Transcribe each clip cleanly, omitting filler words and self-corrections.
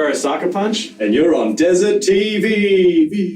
are Osaka Punch. And you're on Desert TV.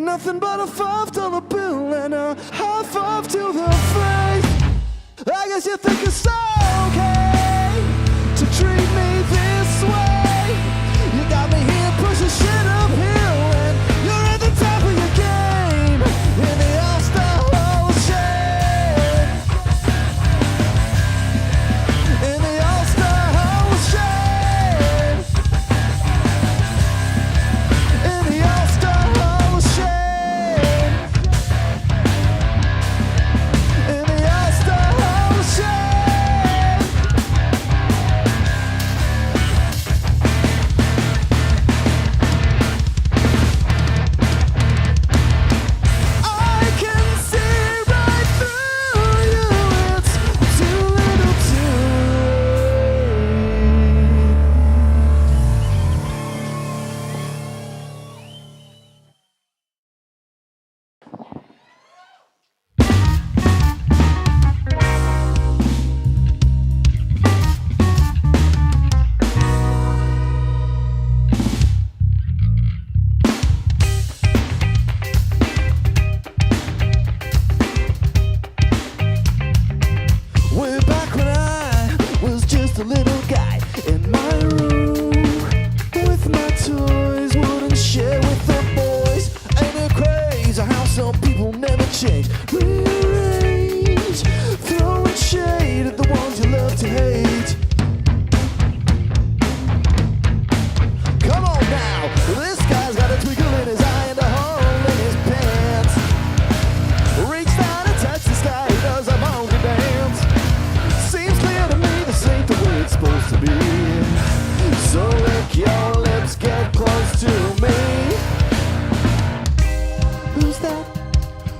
Nothing but a $5 bill and a high five to the face. I guess you think it's okay to treat me this way. You got me here pushing shit uphill and you're at the top of your game in the all-star hall of shame. In the all-star hall of shame. In the all-star hall of shame. In the all-star hall of shame. little guy in my room with my toys, wouldn't share with the boys. Ain't it crazy how some people never change? Rearrange, throwing shade at the ones you love to hate. Come on now, this guy's got a twinkle in his eye and a hole in his pants. Reach down and touch the sky, he does a bongo dance. Seems clear to me this ain't the way it's supposed to be. So lick your lips, get close to me. Who's that?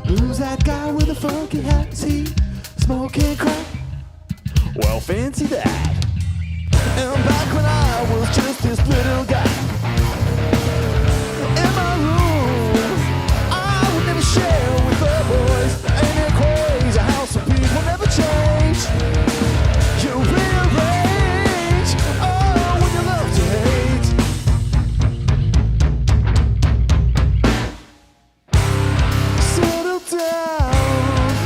Who's that guy with a funky hat? Is he smoking crack? Well, fancy that. And back when I was just this little guy in my room, I would never share with the boys. Ain't it crazy how some people never change? You rearrange, oh, when you love to hate. Settle down,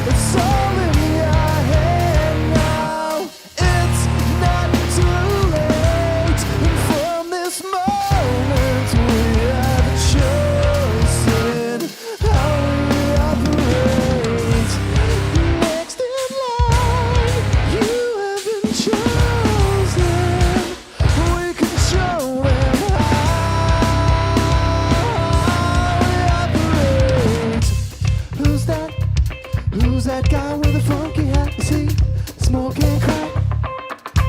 it's all in your head now. It's not too late. And from this moment we have a choice in how we operate. Next in line, you have been chosen. We can show them how we operate. Who's that? Who's that guy with a funky hat? Is he smoking crack?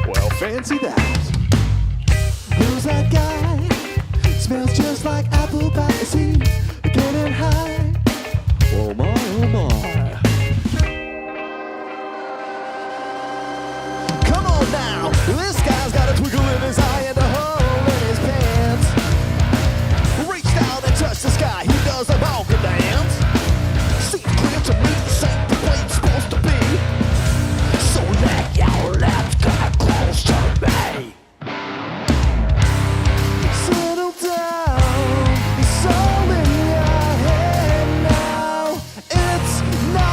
Well, fancy that. Who's that guy? Smells just like apple pie. Is he getting high? Oh my, oh my. Come on now, this guy's got a twinkle in his eye and a hole in his pants. Reach down and touch the sky, he does a bongo dance. Seems clear to me this ain't the way it's supposed to be. So let your lips get close to me. Settle down, it's all in your head now. It's not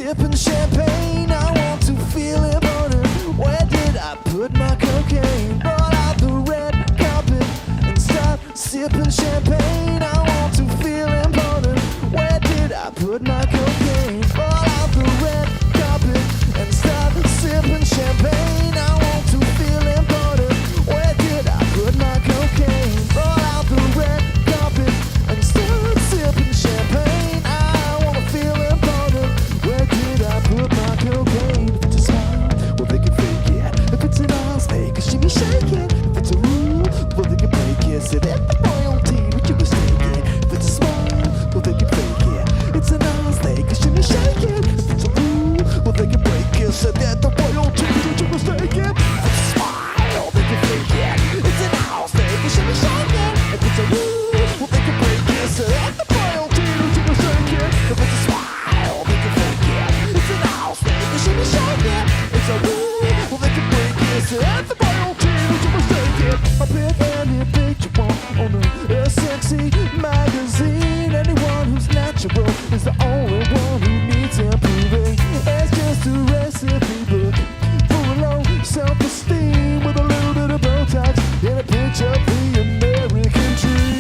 sipping champagne. I want to feel important. Where did I put my cocaine? Roll out the red carpet and start sipping champagne. I want to feel important. Where did I put my cocaine? Roll out the red carpet and start sipping champagne. I want to feel important. Where did I put my cocaine? Roll out the red carpet and start sipping champagne. I want to feel important. Where did I put my cocaine? If it's a smile, well they can fake it. If it's an ass, they can shimmy shake it. If it's a rule, well they can break it. Say that the royalty, but you mistake it. If it's a smile, well they can fake it. It's an ass, they can shimmy shake it. If it's a rule, well they can break it. Say that the royalty, but you mistake it. If it's a smile, they can fake it. It's an ass, they can shimmy shake it. If it's a rule, well they can break it. Say that the royalty, but you mistake it. If it's a smile, they can fake it. It's an ass, they can shimmy shake it. It's a rule, well they can break it. Say that the royalty, but you mistake it. I'll pick any picture on a sexy magazine. Anyone who's natural is the only one who needs improving. It's just a recipe book for a low self-esteem with a little bit of Botox and a pinch of the American dream.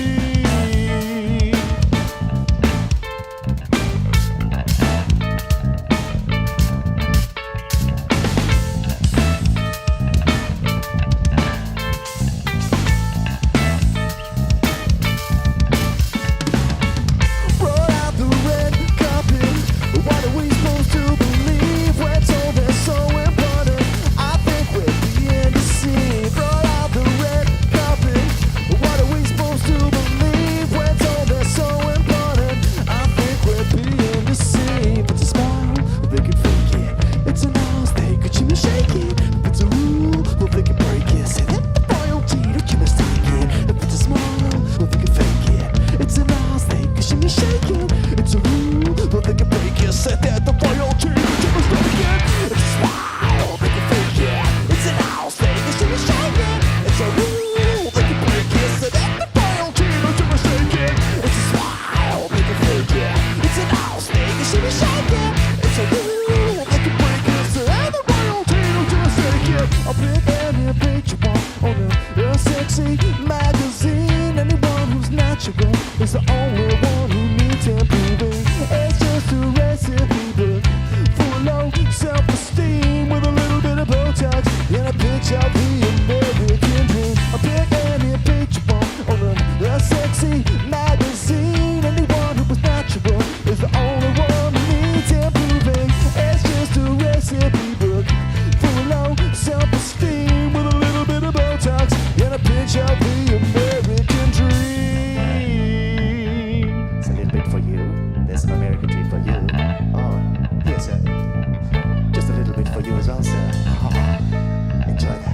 Roll out the red carpet. What are we supposed to believe? We're told they're so important. I think we're being deceived. Roll out the red carpet. What are we supposed to believe? We're told they're so important. I think we're being deceived. It's a smile, they can fake it. It's an ass, they could shimmy shake it. If it's a rule, well they can break it. Say that the royalty, don't you mistake it. If it's a smile, well they can fake it. It's an ass, they can shimmy shake it. It's a rule, well they can break it. Say that the royalty, don't you mistake it. It's a smile, they can fake it. It's an ass, they can shimmy shake it. It's a rule, they can break it. Say that the royalty, don't you mistake it. It's a smile, they can fake it. It's an ass, they can shimmy shake it. It's a rule, they can break it. Say that the royalty, don't you mistake it. I'll pick any picture on a sexy magazine. Anyone who's natural is the only one who needs improving. It's just a recipe book for a low self-esteem with a little bit of Botox and a pinch of the American dream. I'll pick any picture on a sexy magazine. Anyone who is natural is the only one who needs improving. It's just a recipe book for a low self-esteem with a little bit of Botox and a pinch of the American dream. It's a little bit for you. There's an American dream for you. Oh, here, sir. Just a little bit for you as well, sir. Oh, enjoy that.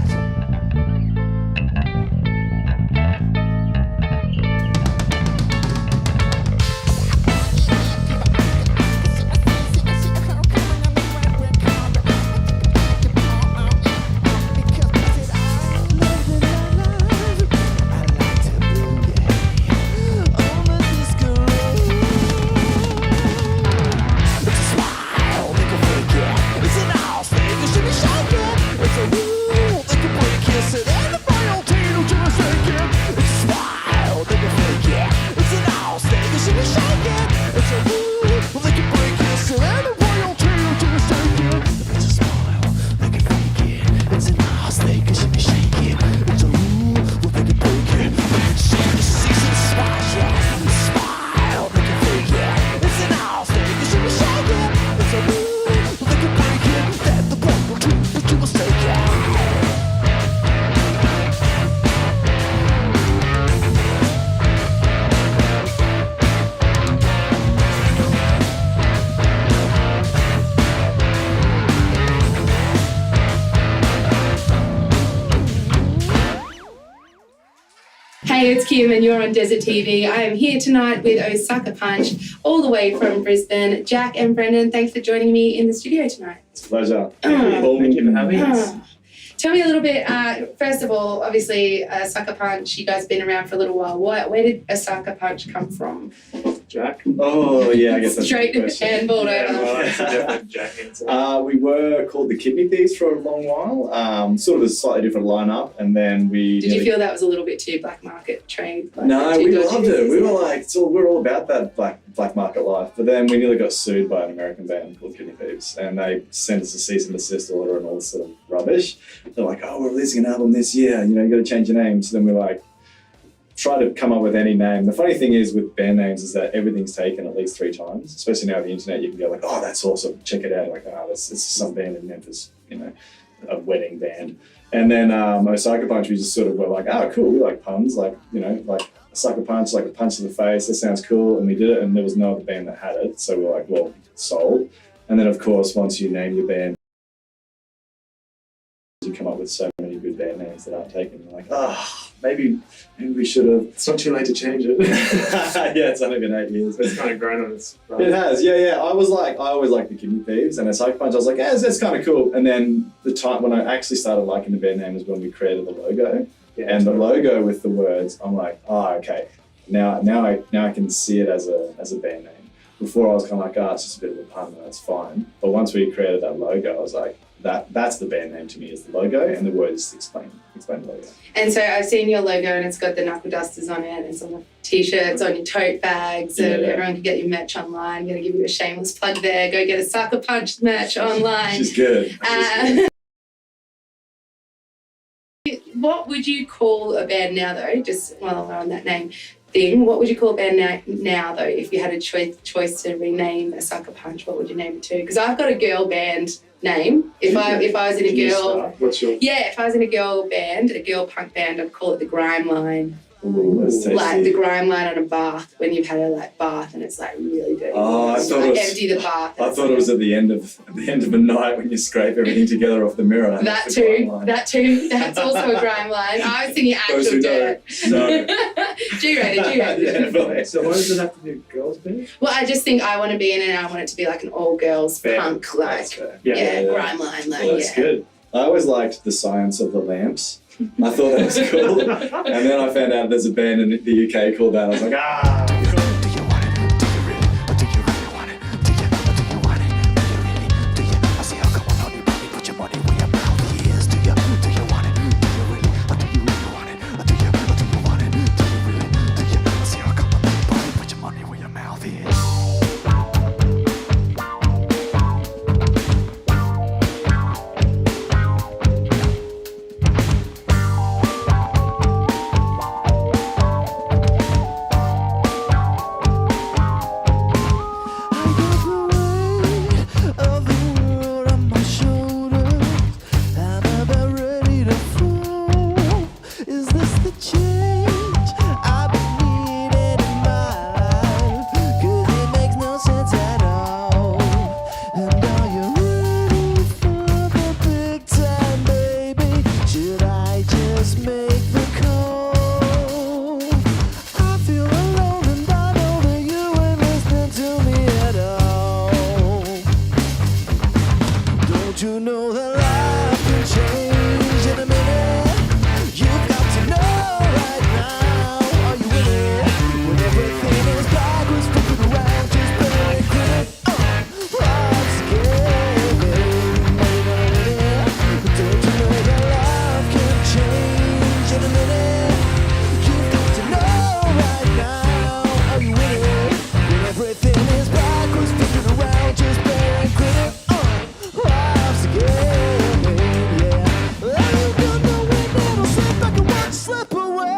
Hey, it's Kim and you're on Desert TV. I am here tonight with Osaka Punch, all the way from Brisbane. Jack and Brendan, thanks for joining me in the studio tonight. It's a pleasure. Thank you for having us. Tell me a little bit, first of all, obviously, Osaka Punch, you guys have been around for a little while. Where did Osaka Punch come from? Jack? Oh, yeah, I guess that's Straight a good question. handballed Yeah, over. well, that's a definite Jack answer. We were called the Kidney Thieves for a long while, sort of a slightly different lineup, and then we... Did you feel that was a little bit too black market trade? Like, No, too we dodgy loved it. business? We were like, we're all about that black market life. But then we nearly got sued by an American band called Kidney Thieves, and they sent us a cease and desist order and all this sort of rubbish. They're like, oh, we're releasing an album this year, you got to change your name. So then we're like, try to come up with any name. The funny thing is with band names is that everything's taken at least 3 times, especially now with the internet. You can go like, oh, that's awesome, check it out. Like, oh, it's some band in Memphis, a wedding band. And then Osaka Punch, we just sort of were like, oh, cool, we like puns, like Osaka Punch, like a punch to the face, that sounds cool. And we did it, and there was no other band that had it. So we're like, well, sold. And then, of course, once you name your band, you come up with so many good band names that aren't taken. You're like, maybe we should have. It's not too late to change it. Yeah, it's only been 8 years. It's kind of grown on its own. It has, yeah. I always liked the Kidney Thieves, and Osaka Punch, I was like, yeah, that's kind of cool. And then the time when I actually started liking the band name was when we created the logo. Yeah, And the logo with the words, I'm like, okay, now I can see it as a band name. Before I was kind of like, it's just a bit of a pun, and that's fine. But once we created that logo, I was like, that's the band name to me, is the logo, and the words explain the logo. And so I've seen your logo, and it's got the knuckle dusters on it, and it's on the t-shirts, on your tote bags, and everyone can get your merch online. I'm going to give you a shameless plug there. Go get a Osaka Punch merch online. She's good. What would you call a band now, though? Just while we're on that name thing, what would you call a band now, though? If you had a choice to rename Osaka Punch, what would you name it to? Because I've got a girl band name. If I was in a girl, What's your... if I was in a girl band, a girl punk band, I'd call it the Grime Line. Ooh, that's tasty. Like the grime line on a bath, when you've had a bath and it's like really dirty. Oh, I thought it was, empty the bath. I thought it was at the end of a night when you scrape everything together off the mirror. That too. That's also a grime line. I was thinking Those actual who dirt. know. G-rated. Yeah, So why does it have to be a girls' band? Well, I just think I want to be in it, and I want it to be like an all-girls Fair. punk, like That's fair. yeah, grime line, like Well, that's good. I always liked the science of the lamps. I thought that was cool. And then I found out there's a band in the UK called that. I was like, Do you want it? Do you really? Or do you really want it? Do you want it? Do you really? Do you? I see how come on you, baby, put your money where your mouth is. Do you want it? Do you really? Or do you really want it? Or do you want it? Do you really? Do you? I see how come on you, baby, put your money where your mouth is. You know that life can change in a minute. You've got to know right now. Are you with it? When everything is backwards, flip it around, just better quit it. I'm scared, baby. Don't you know that life can change in a minute? You've got to know right now. Are you with it? When everything is backwards, flip it around, just better quit it. Slip away.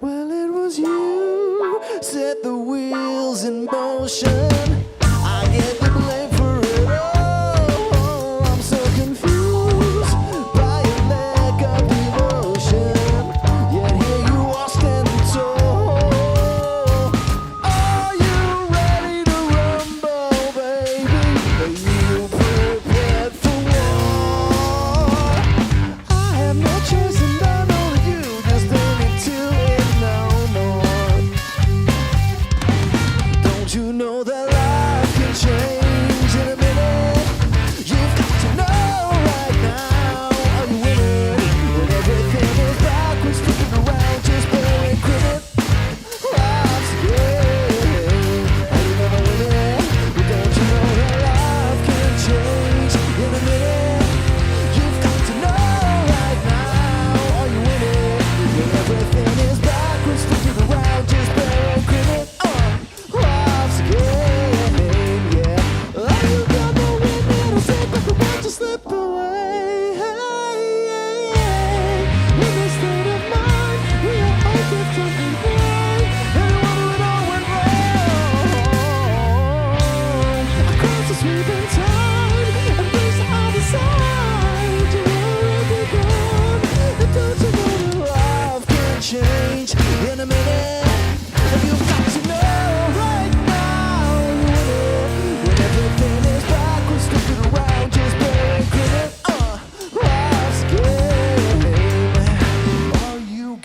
Well, it was you set the wheels in motion. I get the blame for it all. I'm so confused by your lack of devotion. Yet here you are standing tall. Are you ready to rumble, baby? Are you prepared for war? I have no choice and I know that you just don't need to it no more. Don't you know that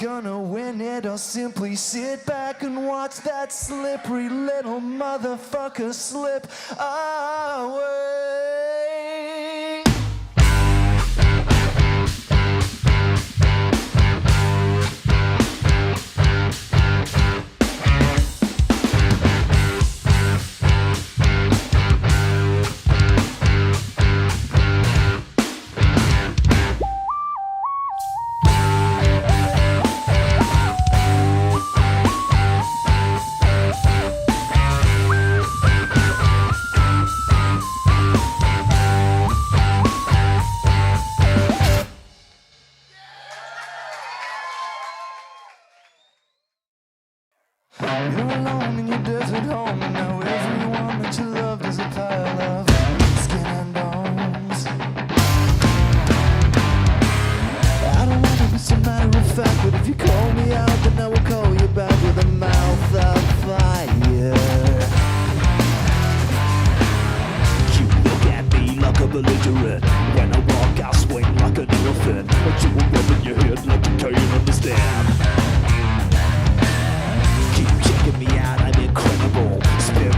gonna win it or simply sit back and watch that slippery little motherfucker slip away. You're alone in your desert home, and now everyone that you loved is a pile of skin and bones. I don't want to be some matter of fact, but if you call me out, then I will call you back with a mouth of fire. You look at me like a belligerent. When I walk, I swing like an elephant. But you will rub in your head like you can't understand. Keep checking me out, I'm incredible. Spirit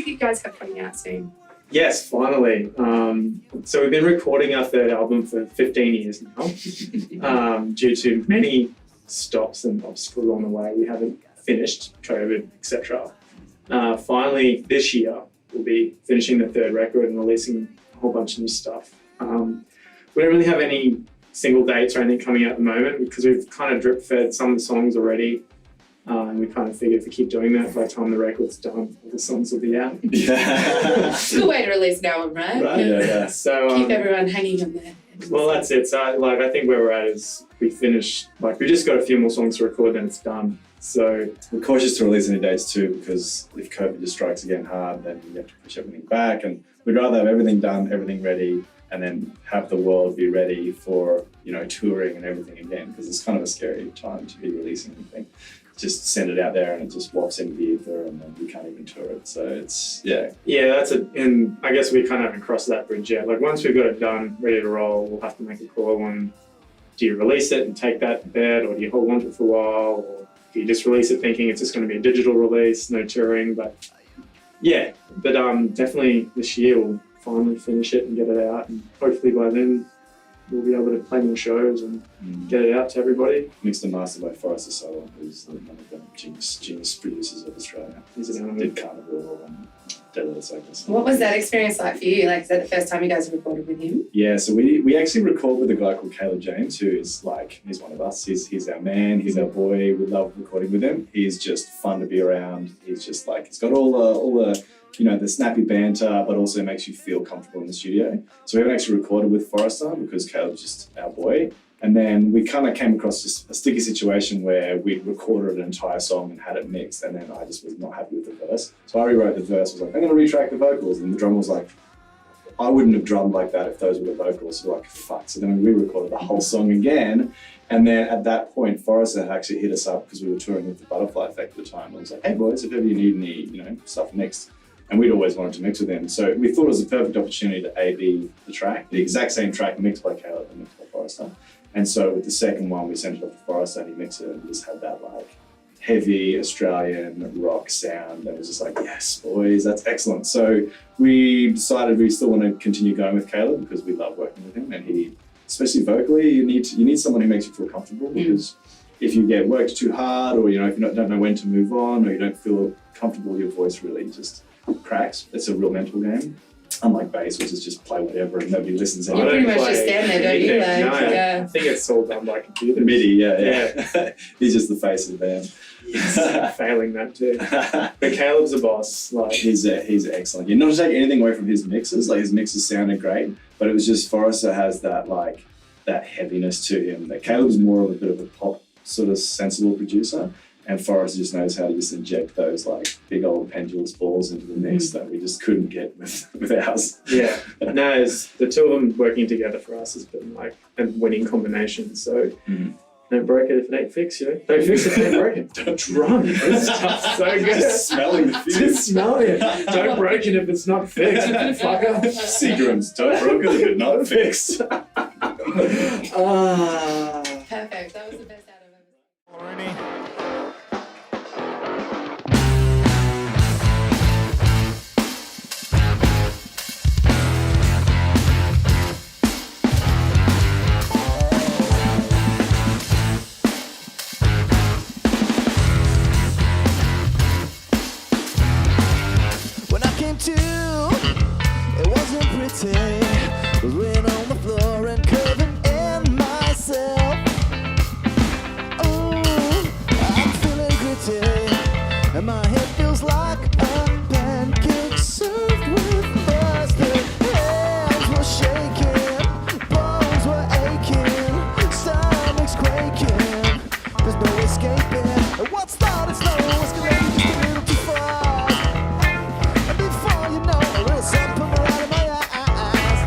you guys have coming out soon? Yes, finally. So we've been recording our third album for 15 years now. Due to many stops and obstacles on the way, we haven't finished, COVID, etc. Finally, this year, we'll be finishing the third record and releasing a whole bunch of new stuff. We don't really have any single dates or anything coming out at the moment because we've kind of drip fed some of the songs already. And we kind of figured if we keep doing that, by the time the record's done, all the songs will be out. Yeah. Good way to release an album, right? Yeah. So Keep everyone hanging on there. well, that's it. So I think where we're at is we finished, we just got a few more songs to record, then it's done. So We're cautious to release any dates too, because if COVID just strikes again hard, then we have to push everything back. And we'd rather have everything done, everything ready, and then have the world be ready for, touring and everything again, because it's kind of a scary time to be releasing anything. Just send it out there and it just wafts into the ether and then we can't even tour it. So it's, yeah. yeah, that's it. And I guess we kind of haven't crossed that bridge yet. Once we've got it done, ready to roll, we'll have to make a call on, do you release it and take that to bed, or do you hold on to it for a while, or do you just release it thinking it's just going to be a digital release, no touring? But definitely this year we'll finally finish it and get it out, and hopefully by then we'll be able to play more shows and get it out to everybody. Mixed and mastered by Forrester Solo, who's one of the genius producers of Australia. He's an animal. Did Carnival and Deadly Cycles. What was that experience like for you? Is that the first time you guys recorded with him? Yeah, so we actually record with a guy called Caleb James, who is he's one of us. He's our man, he's our boy. We love recording with him. He's just fun to be around. He's just he's got all the the snappy banter, but also makes you feel comfortable in the studio. So we haven't actually recorded with Forrester because Caleb's just our boy. And then we kind of came across just a sticky situation where we recorded an entire song and had it mixed, and then I just was not happy with the verse. So I rewrote the verse, was like, I'm going to retrack the vocals. And the drummer was like, I wouldn't have drummed like that if those were the vocals. So we're like, fuck. So then we re-recorded the whole song again. And then at that point, Forrester had actually hit us up because we were touring with the Butterfly Effect at the time. And was like, hey boys, if ever you need any, stuff mixed. And we'd always wanted to mix with him. So we thought it was a perfect opportunity to A/B the track, the exact same track mixed by Caleb and mixed by Forrester. And so with the second one, we sent it off to Forrester and he mixed it and we just had that heavy Australian rock sound. And it was just like, yes, boys, that's excellent. So we decided we still want to continue going with Caleb because we love working with him. And he, especially vocally, you need someone who makes you feel comfortable because if you get worked too hard or, if you don't know when to move on or you don't feel comfortable, your voice really just cracks. It's a real mental game. Unlike bass, which is just play whatever and nobody listens. You pretty much just stand there, don't you? I think it's all done by computer. MIDI, yeah. He's just the face of the band. Yes, failing that too. But Caleb's a boss. He's excellent. You're not to take anything away from his mixes. His mixes sounded great, but it was just Forrester has that that heaviness to him. That Caleb's more of a bit of a pop sort of sensible producer. And Forrest just knows how to just inject those big old pendulous balls into the mix that we just couldn't get with ours. Yeah, no, it's the two of them working together for us has been a winning combination. So don't break it if it ain't fixed, Don't fix it if it ain't broken. Don't drum. This stuff's so good. Just smelling the fuse. Just smell it. Don't break it if it's not fixed. Fucker. Seagram's don't broke it if it's not fixed. Perfect. That was the best out of everything. When I came to, it wasn't pretty. Was laying on the floor and curving in myself. Oh, I'm feeling gritty, and my head feels like a pancake served with mustard. Hands were shaking, bones were aching, stomach's quaking. There's no escaping. And what started slow escalated just a little too far. And before you know, a little sun put me right in my eyes.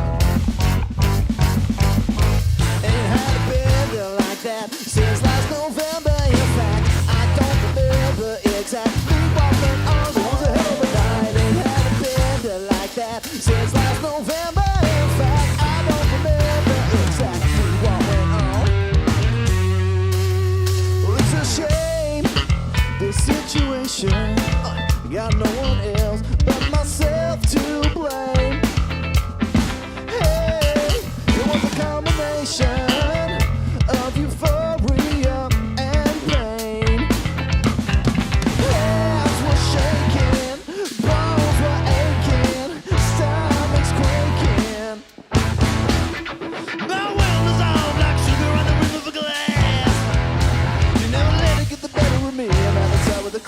Ain't had a bender like that since last November. In fact, I don't remember exactly what went on. It was a hell of a night. Ain't had a bender like that since last November. In fact, I don't remember exactly what went on. Well, it's a shame, this situation. Got no one else but myself.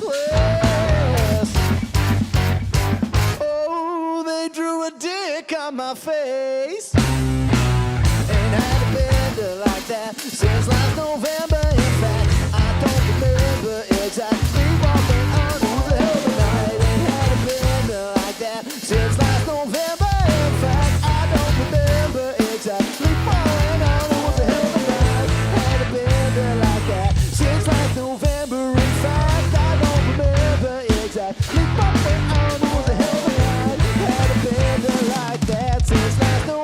necklace. Oh, they drew a dick on my face. Ain't had a bender like that since last November. In fact, I don't remember exactly what went on. It was a hell of a night. Ain't had a bender like that since last November. In fact, I don't remember exactly what went on. It was a hell of a night. Had a bender like that since last November. In fact, I don't remember exactly what went on. It was a hell of a night. Had a bender like that since last November.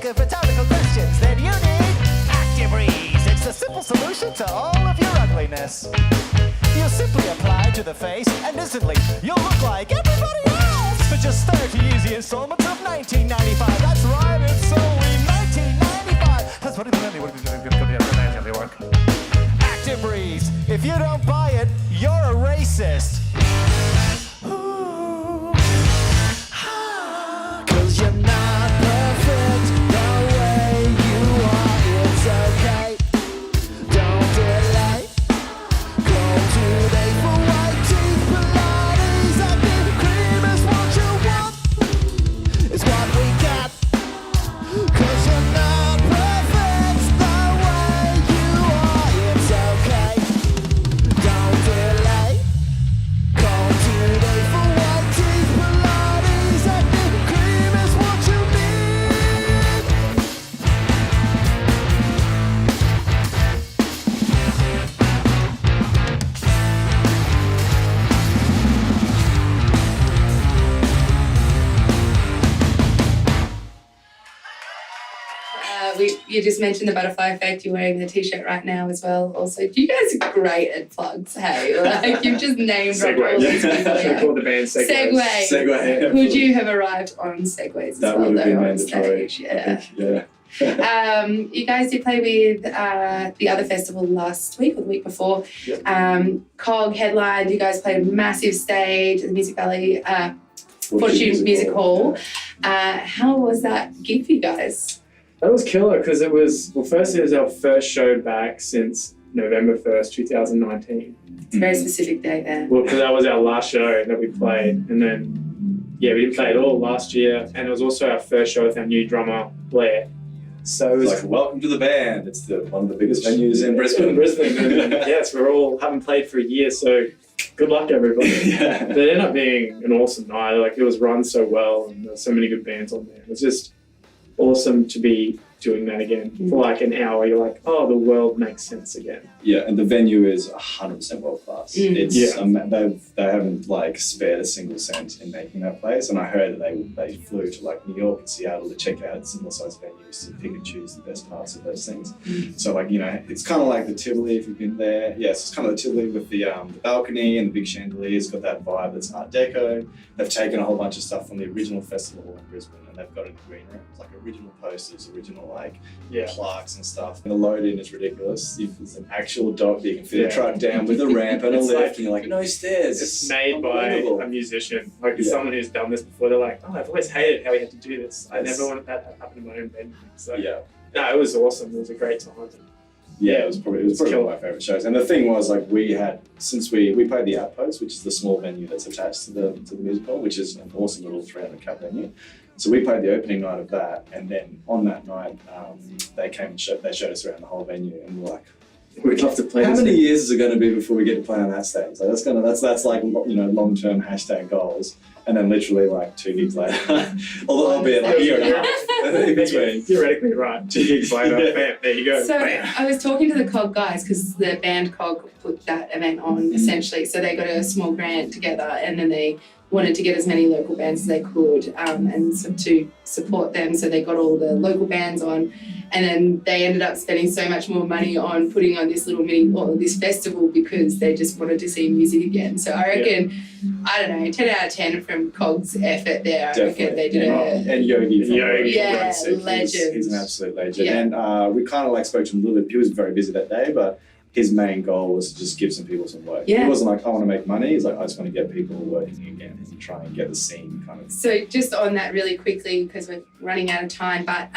of rhetorical questions, then you need ActiveBreeze. It's the simple solution to all of your ugliness. You simply apply to the face, and instantly you'll look like everybody else for just 30 easy installments of $19.95. That's right, it's only $19.95. That's what work. ActiveBreeze. If you don't buy it, you're a racist. Cause you're not perfect the way you are. It's okay. Don't delay. Go today for white teeth, Pilates, active cream is what you want. It's what we got. Cause you're not perfect the way you are. It's okay. Don't delay. Go today for white teeth, Pilates, active cream is what you need. You just mentioned the butterfly effect. You're wearing the t-shirt right now as well. Also, you guys are great at plugs. Hey, like you've just named all these people. We Yeah. call the band Segway. Segway. Could you have arrived on Segways as That well, would have been though, on mandatory. stage? Yeah. Yeah. You guys did play with the other festival last week or the week before. Yep. Cog headlined. You guys played a massive stage at the Music Valley Fortune Music Hall. How was that gig for you guys? That was killer because it was our first show back since November 1st, 2019. It's a very specific day there. Well, because that was our last show that we played. And then, we didn't play at all last year. And it was also our first show with our new drummer, Blair. So it was It's like, welcome to the band. It's one of the biggest venues in Brisbane. And yes, we're all haven't played for a year, so good luck, everybody. Yeah. But it ended up being an awesome night. Like, it was run so well, and there were so many good bands on there. It was just awesome to be doing that again for like an hour. You're like, oh, the world makes sense again. Yeah, and the venue is 100% world class. It's Yeah. They haven't like spared a single cent in making that place. And I heard that they flew to like New York and Seattle to check out similar sized venues to pick and choose the best parts of those things. So like, you know, it's kind of like the Tivoli if you've been there. Yes, it's kind of the Tivoli with the balcony and the big chandelier. It's got that vibe that's Art Deco. They've taken a whole bunch of stuff from the original festival in Brisbane and they've got it in the green room. It's like original posters, original like plaques and stuff. And the load in is ridiculous. If there's an actual dock that you can fit a truck down with a ramp and a It's lift, like- and you're like, no stairs. It's made by unbelievable. a musician. Like, it's someone who's done this before. They're like, oh, I've always hated how we had to do this. I never wanted that to happen in my own venue. So Yeah. no, it was awesome. It was a great time. Yeah, it was probably one of my favourite shows. And the thing was, like, we played the Outpost, which is the small venue that's attached to the music hall, which is an awesome little 300 cap venue. So we played the opening night of that, and then on that night, they came and showed us around the whole venue, and we're like, We'd love to play how this many thing. years is it going to be before we get to play on that stage? Like that's like, you know, long-term hashtag goals. And then literally like 2 gigs later, albeit like a year and a half in between. Theoretically, right. 2 gigs later, bam, there you go. So Bam. I was talking to the Cog guys because the band Cog put that event on essentially. So they got a small grant together and then they wanted to get as many local bands as they could and so to support them. So they got all the local bands on and then they ended up spending so much more money on putting on this little this festival because they just wanted to see music again. So I reckon, I don't know, 10 out of 10 from Cog's effort there. I reckon they did And Yogi from Yeah, Run legend. He's an absolute legend. Yeah. And we kind of like spoke to him a little bit. He was very busy that day, but his main goal was to just give some people some work. Yeah. He wasn't like, I want to make money. He's like, I just want to get people working again and try and get the scene kind of. So just on that really quickly, because we're running out of time, but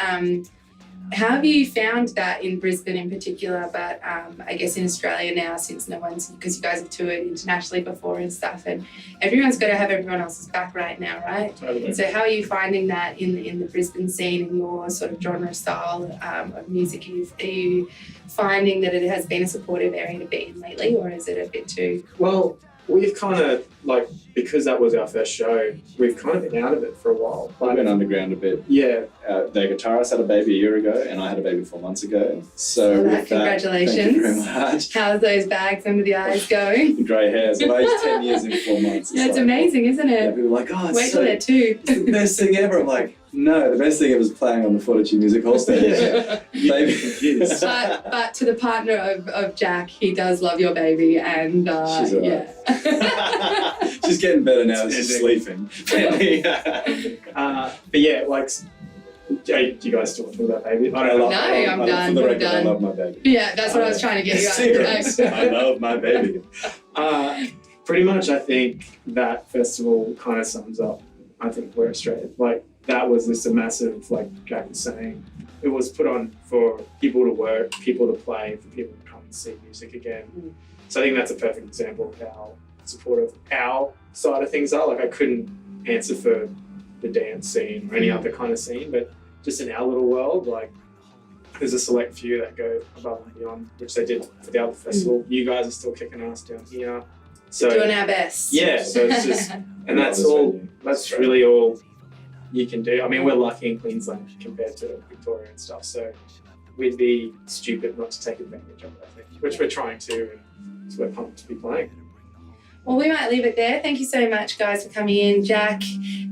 how have you found that in Brisbane in particular, but I guess in Australia now since because you guys have toured internationally before and stuff and everyone's got to have everyone else's back right now, right? Totally. So how are you finding that in the Brisbane scene in your sort of genre style of music? Are you finding that it has been a supportive area to be in lately or is it a bit too... Well, we've kind of, like, because that was our first show, we've kind of been out of it for a while. I went underground a bit. Yeah. The guitarist had a baby a year ago, and I had a baby 4 months ago. So Well, with congratulations. Thank you very much. How's those bags under the eyes going? The grey hairs. I've aged 10 years in 4 months. Yeah, it's like, amazing, isn't Yeah, it? people are like, oh, it's Wait till they're two. it's the best thing ever. I'm like, no, the best thing ever was playing on the Fortitude Music Hall stage. Baby. Yes. But to the partner of Jack, he does love your baby, and She's all yeah. She's getting better now. She's sleeping. But yeah, like, do you guys still think about baby? I don't know. No, I'm done. For the I'm record, done. I love my baby. Yeah, that's what I was trying to get you Secrets. at. I love my baby. Pretty much, I think that festival kind of sums up, I think, where Australia, like, that was just a massive, like Jack was saying, it was put on for people to work, people to play, for people to come and see music again. So I think that's a perfect example of how supportive our side of things are. Like, I couldn't answer for the dance scene or any other kind of scene, but just in our little world, like, there's a select few that go above and beyond, which they did for the other festival. You guys are still kicking ass down here. So Doing our best. yeah, so it's just, and that's all, that's really all you can do. I mean, we're lucky in Queensland compared to Victoria and stuff, so we'd be stupid not to take advantage of it, I think, which we're trying to, and so we're pumped to be playing. Well, we might leave it there. Thank you so much, guys, for coming in. Jack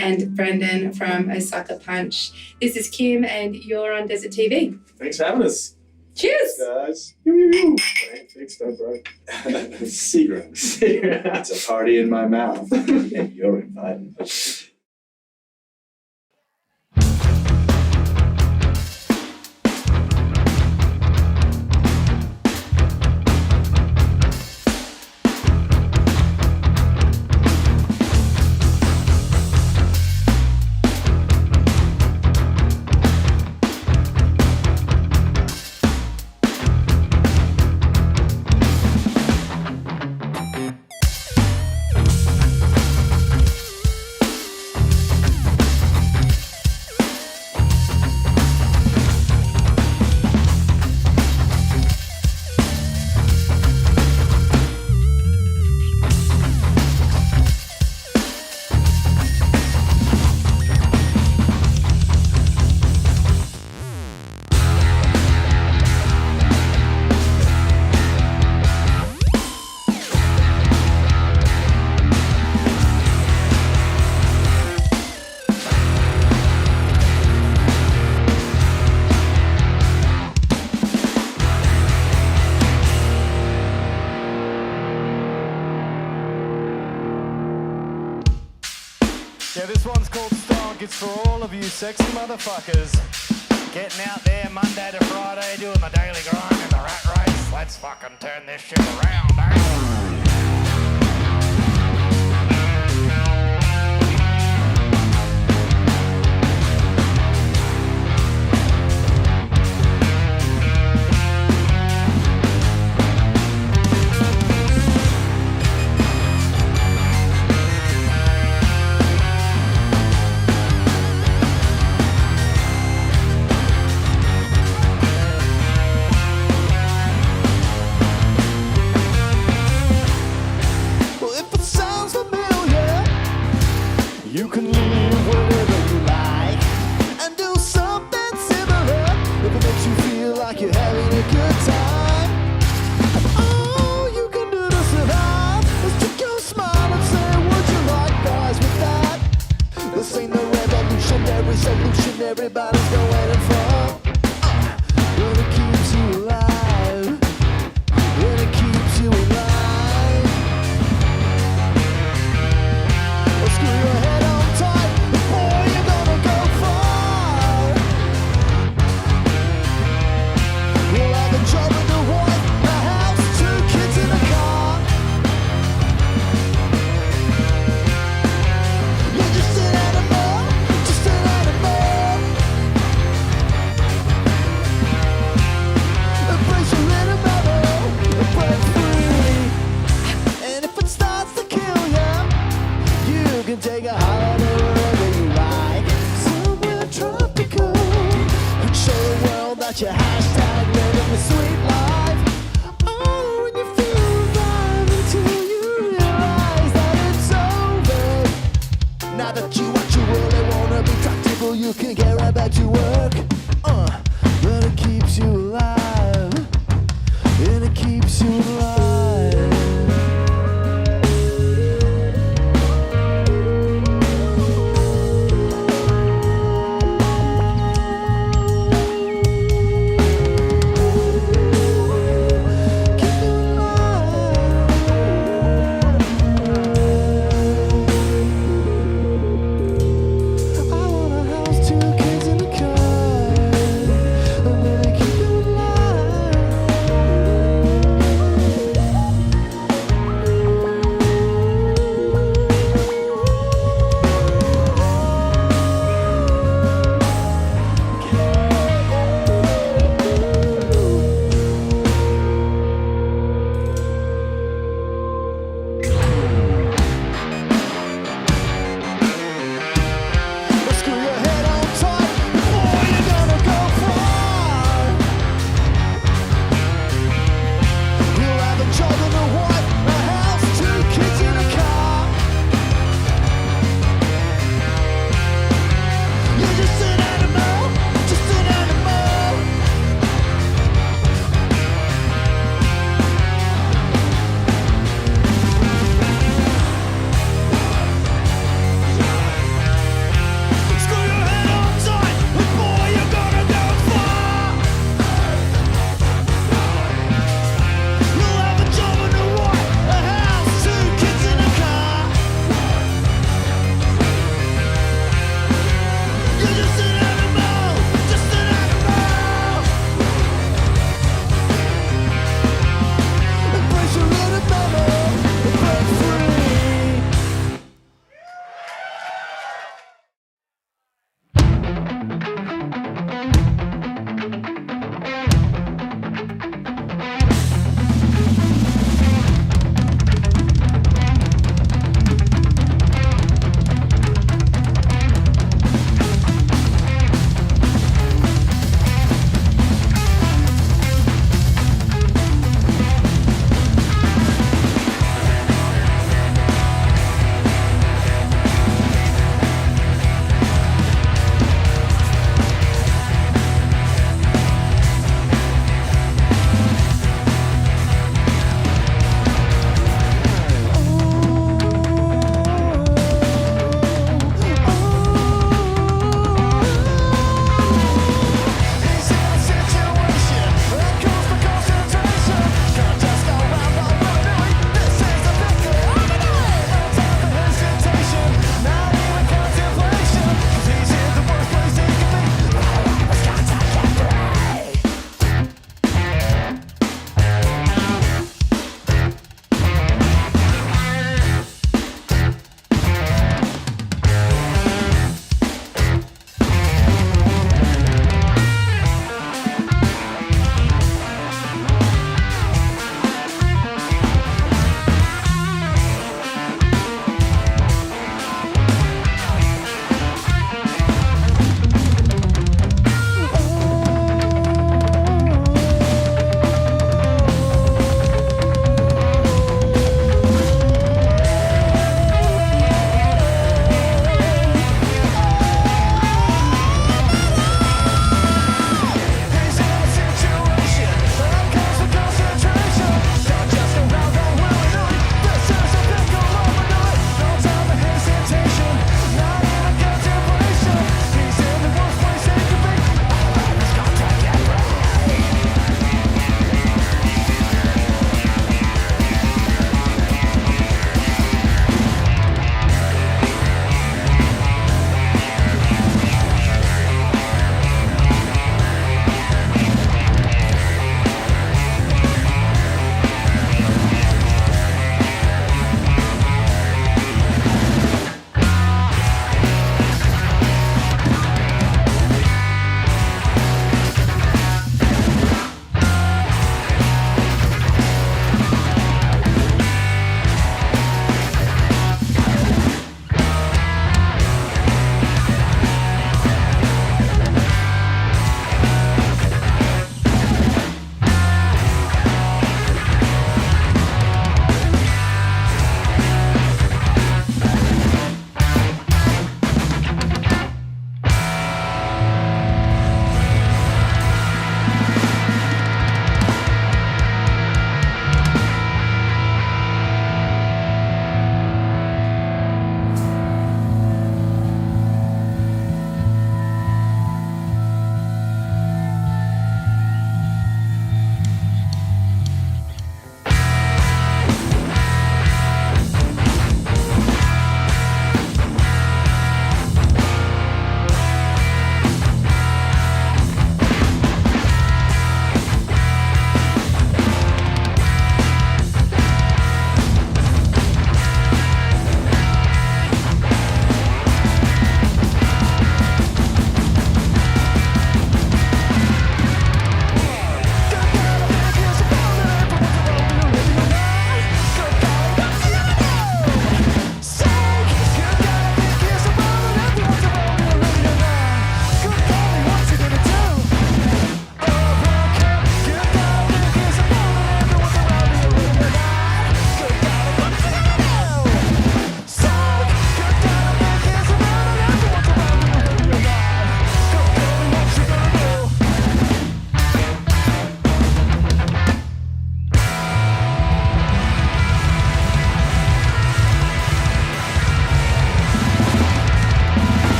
and Brendan from Osaka Punch. This is Kim, and you're on Desert TV. Thanks for having us. Cheers! Guys. Thanks, no, bro. Secrets. It's a party in my mouth, and you're invited. Yeah, this one's called Stonk. It's for all of you sexy motherfuckers. Getting out there Monday to Friday, doing the daily grind and the rat race. Let's fucking turn this shit around, eh? You can live whatever you like and do something similar if it makes you feel like you're having a good time. All you can do to survive is take your smile and say, would you like guys with that? This ain't no revolutionary solution everybody's going in for. But it keeps you alive. And it keeps you alive. Screw your head on tight, boy, you're gonna go far. You'll have a job and a wife, a house, 2 kids in a car. You're just an animal, just an animal. Embrace your little mellow, break free. And if it starts to kill you, you can take a holiday wherever you like, somewhere tropical, and show the world that you're hashtag living the sweet life. Oh, when you feel alive until you realize that it's over. that you really wanna be practical, you can get right back to work. But it keeps you alive, and it keeps you alive. I want a house, 2 kids in a car.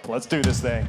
Let's do this thing.